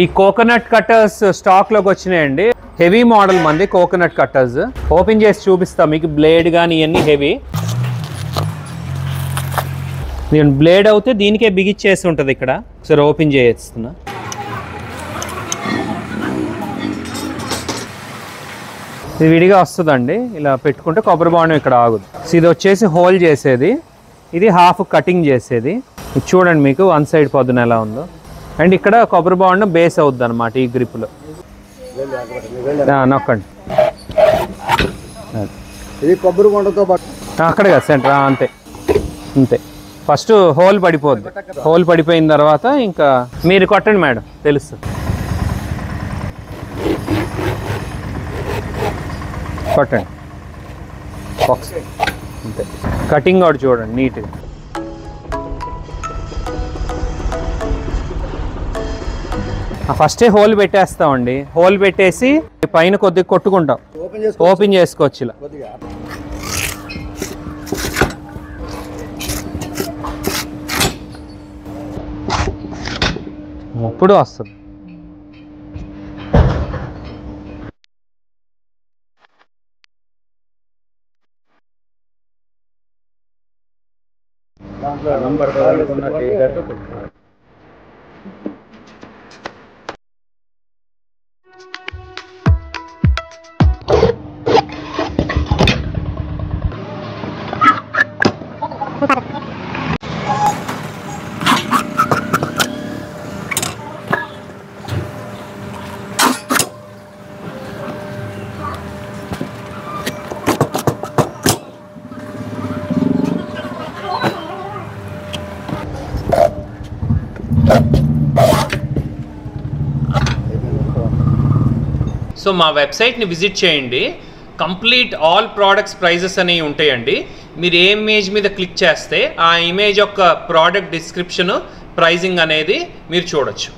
ఈ coconut cutters స్టాక్లోకి వచ్చినాయండి. Heavy model మంది కోకోనట్ కట్టర్స్. ఓపెన్ చేసి చూపిస్తా మీకు. బ్లేడ్ కానీ ఇవన్నీ హెవీ. నేను బ్లేడ్ అవుతే దీనికే బిగిచ్చేసి ఉంటుంది ఇక్కడ. సరే ఓపెన్ చేస్తున్నా. ఇది విడిగా వస్తుందండి. ఇలా పెట్టుకుంటే కొబ్బరి బోండం ఇక్కడ ఆగుదు. ఇది వచ్చేసి హోల్ చేసేది, ఇది హాఫ్ కటింగ్ చేసేది. ఇది చూడండి మీకు వన్ సైడ్ పొద్దున ఎలా ఉందో. అండ్ ఇక్కడ కొబ్బరి బోండం బేస్ అవుద్ది అనమాట ఈ గ్రిప్లో. నొక్కండి. ఇది కొబ్బరి బోండంతో అక్కడ కదా సెంటర్. అంతే అంతే. ఫస్ట్ హోల్ పడిపోద్ది. హోల్ పడిపోయిన తర్వాత ఇంకా మీరు కొట్టండి మేడం, తెలుస్తుంది. కొట్టండి అంతే. కటింగ్ కూడా చూడండి నీట్గా. ఫస్టే హోల్ పెట్టేస్తామండి. హోల్ పెట్టేసి పైన కొద్దిగా కొట్టుకుంటాం. ఓపెన్ చేసుకోవచ్చు ఇలా. అప్పుడు వస్తుంది. సో మా వెబ్సైట్ని విజిట్ చేయండి. కంప్లీట్ ఆల్ ప్రోడక్ట్స్ ప్రైజెస్ అనేవి ఉంటాయండి. మీరు ఏ ఇమేజ్ మీద క్లిక్ చేస్తే ఆ ఇమేజ్ యొక్క ప్రోడక్ట్ డిస్క్రిప్షన్, ప్రైజింగ్ అనేది మీరు చూడొచ్చు.